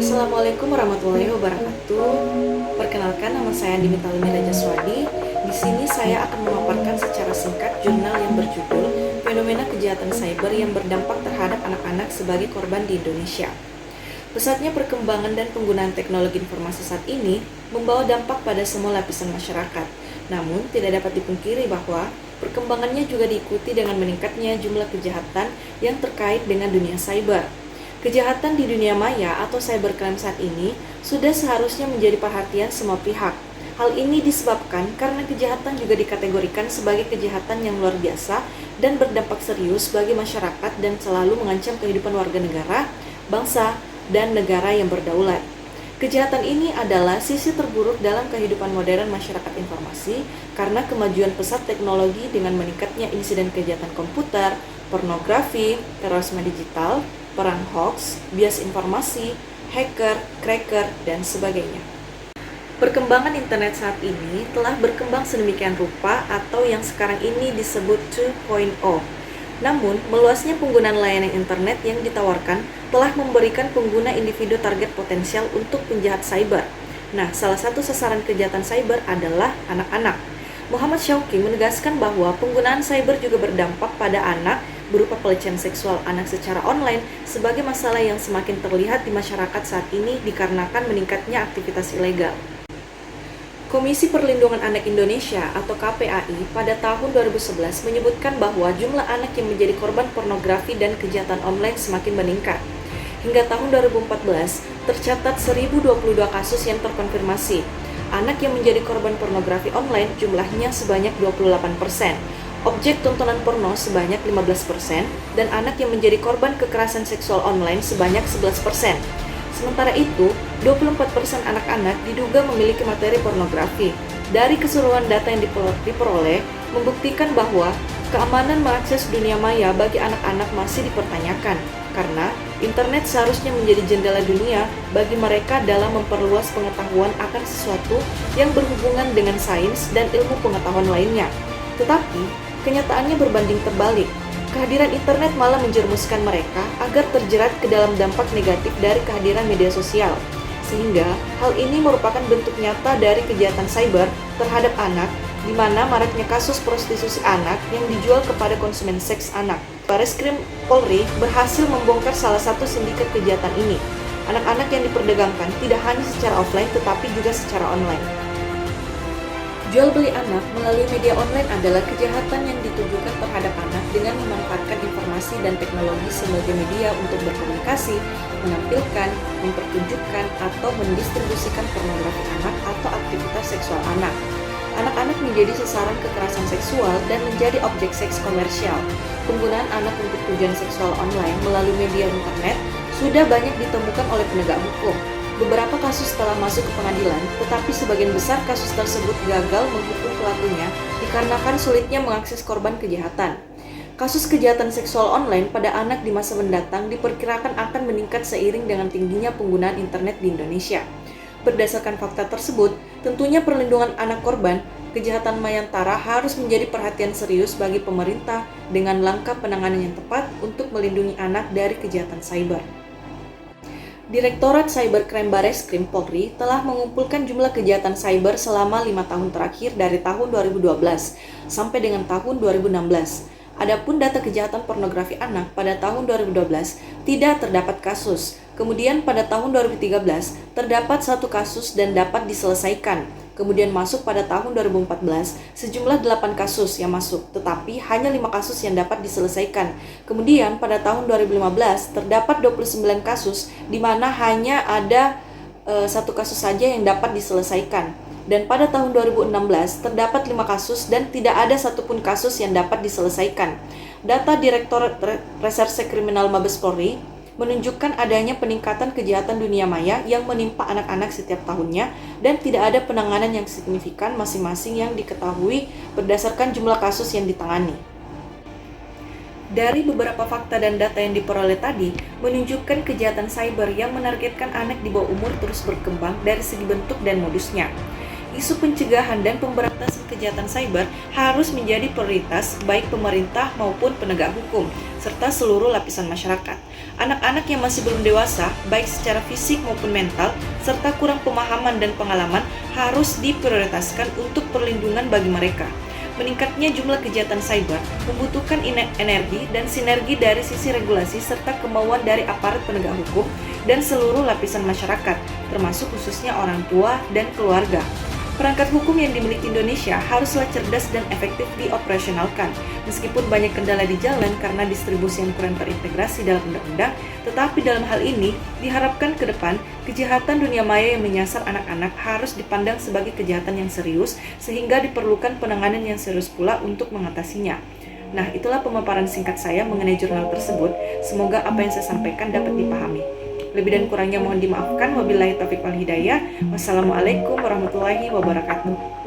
Assalamualaikum warahmatullahi wabarakatuh. Perkenalkan, nama saya Andi Mitalini Rajaswadi. Di sini saya akan memaparkan secara singkat jurnal yang berjudul Fenomena Kejahatan Cyber yang Berdampak Terhadap Anak-anak sebagai Korban di Indonesia. Pesatnya perkembangan dan penggunaan teknologi informasi saat ini membawa dampak pada semua lapisan masyarakat. Namun, tidak dapat dipungkiri bahwa perkembangannya juga diikuti dengan meningkatnya jumlah kejahatan yang terkait dengan dunia cyber. Kejahatan di dunia maya atau cybercrime saat ini sudah seharusnya menjadi perhatian semua pihak. Hal ini disebabkan karena kejahatan juga dikategorikan sebagai kejahatan yang luar biasa dan berdampak serius bagi masyarakat dan selalu mengancam kehidupan warga negara, bangsa, dan negara yang berdaulat. Kejahatan ini adalah sisi terburuk dalam kehidupan modern masyarakat informasi karena kemajuan pesat teknologi dengan meningkatnya insiden kejahatan komputer, pornografi, terorisme digital, perang hoax, bias informasi, hacker, cracker, dan sebagainya. Perkembangan internet saat ini telah berkembang sedemikian rupa atau yang sekarang ini disebut 2.0. Namun, meluasnya penggunaan layanan internet yang ditawarkan telah memberikan pengguna individu target potensial untuk penjahat cyber. Nah, salah satu sasaran kejahatan cyber adalah anak-anak. Muhammad Syauqi menegaskan bahwa penggunaan cyber juga berdampak pada anak berupa pelecehan seksual anak secara online sebagai masalah yang semakin terlihat di masyarakat saat ini dikarenakan meningkatnya aktivitas ilegal. Komisi Perlindungan Anak Indonesia atau KPAI pada tahun 2011 menyebutkan bahwa jumlah anak yang menjadi korban pornografi dan kejahatan online semakin meningkat. Hingga tahun 2014, tercatat 1022 kasus yang terkonfirmasi. Anak yang menjadi korban pornografi online jumlahnya sebanyak 28%. Objek tontonan porno sebanyak 15%, dan anak yang menjadi korban kekerasan seksual online sebanyak 11%. Sementara itu, 24% anak-anak diduga memiliki materi pornografi. Dari keseluruhan data yang diperoleh, membuktikan bahwa keamanan mengakses dunia maya bagi anak-anak masih dipertanyakan, karena internet seharusnya menjadi jendela dunia bagi mereka dalam memperluas pengetahuan akan sesuatu yang berhubungan dengan sains dan ilmu pengetahuan lainnya. Tetapi, kenyataannya berbanding terbalik. Kehadiran internet malah menjerumuskan mereka agar terjerat ke dalam dampak negatif dari kehadiran media sosial. Sehingga hal ini merupakan bentuk nyata dari kejahatan cyber terhadap anak, di mana maraknya kasus prostitusi anak yang dijual kepada konsumen seks anak. Bareskrim Polri berhasil membongkar salah satu sindikat kejahatan ini. Anak-anak yang diperdagangkan tidak hanya secara offline tetapi juga secara online. Jual beli anak melalui media online adalah kejahatan yang ditujukan terhadap anak dengan memanfaatkan informasi dan teknologi sebagai media untuk berkomunikasi, menampilkan, mempertunjukkan, atau mendistribusikan pornografi anak atau aktivitas seksual anak. Anak-anak menjadi sasaran kekerasan seksual dan menjadi objek seks komersial. Penggunaan anak untuk tujuan seksual online melalui media internet sudah banyak ditemukan oleh penegak hukum. Beberapa kasus telah masuk ke pengadilan, tetapi sebagian besar kasus tersebut gagal menghukum pelakunya dikarenakan sulitnya mengakses korban kejahatan. Kasus kejahatan seksual online pada anak di masa mendatang diperkirakan akan meningkat seiring dengan tingginya penggunaan internet di Indonesia. Berdasarkan fakta tersebut, tentunya perlindungan anak korban kejahatan mayantara harus menjadi perhatian serius bagi pemerintah dengan langkah penanganan yang tepat untuk melindungi anak dari kejahatan cyber. Direktorat Cybercrime Bareskrim Polri telah mengumpulkan jumlah kejahatan cyber selama 5 tahun terakhir dari tahun 2012 sampai dengan tahun 2016. Adapun data kejahatan pornografi anak pada tahun 2012 tidak terdapat kasus. Kemudian pada tahun 2013 terdapat 1 kasus dan dapat diselesaikan. Kemudian masuk pada tahun 2014 sejumlah 8 kasus yang masuk, tetapi hanya 5 kasus yang dapat diselesaikan. Kemudian pada tahun 2015 terdapat 29 kasus di mana hanya ada 1 kasus saja yang dapat diselesaikan. Dan pada tahun 2016 terdapat 5 kasus dan tidak ada satupun kasus yang dapat diselesaikan. Data Direktorat Reserse Kriminal Mabes Polri menunjukkan adanya peningkatan kejahatan dunia maya yang menimpa anak-anak setiap tahunnya dan tidak ada penanganan yang signifikan masing-masing yang diketahui berdasarkan jumlah kasus yang ditangani. Dari beberapa fakta dan data yang diperoleh tadi, menunjukkan kejahatan cyber yang menargetkan anak di bawah umur terus berkembang dari segi bentuk dan modusnya. isu pencegahan dan pemberantasan kejahatan cyber harus menjadi prioritas baik pemerintah maupun penegak hukum, serta seluruh lapisan masyarakat. Anak-anak yang masih belum dewasa, baik secara fisik maupun mental, serta kurang pemahaman dan pengalaman harus diprioritaskan untuk perlindungan bagi mereka. Meningkatnya jumlah kejahatan cyber membutuhkan energi dan sinergi dari sisi regulasi serta kemauan dari aparat penegak hukum dan seluruh lapisan masyarakat, termasuk khususnya orang tua dan keluarga. Perangkat hukum yang dimiliki Indonesia haruslah cerdas dan efektif dioperasionalkan. Meskipun banyak kendala di jalan karena distribusi yang kurang terintegrasi dalam undang-undang, tetapi dalam hal ini diharapkan ke depan kejahatan dunia maya yang menyasar anak-anak harus dipandang sebagai kejahatan yang serius sehingga diperlukan penanganan yang serius pula untuk mengatasinya. Nah, itulah pemaparan singkat saya mengenai jurnal tersebut. Semoga apa yang saya sampaikan dapat dipahami. Lebih dan kurangnya mohon dimaafkan. Wabillahi taufiq wal hidayah. Wassalamualaikum warahmatullahi wabarakatuh.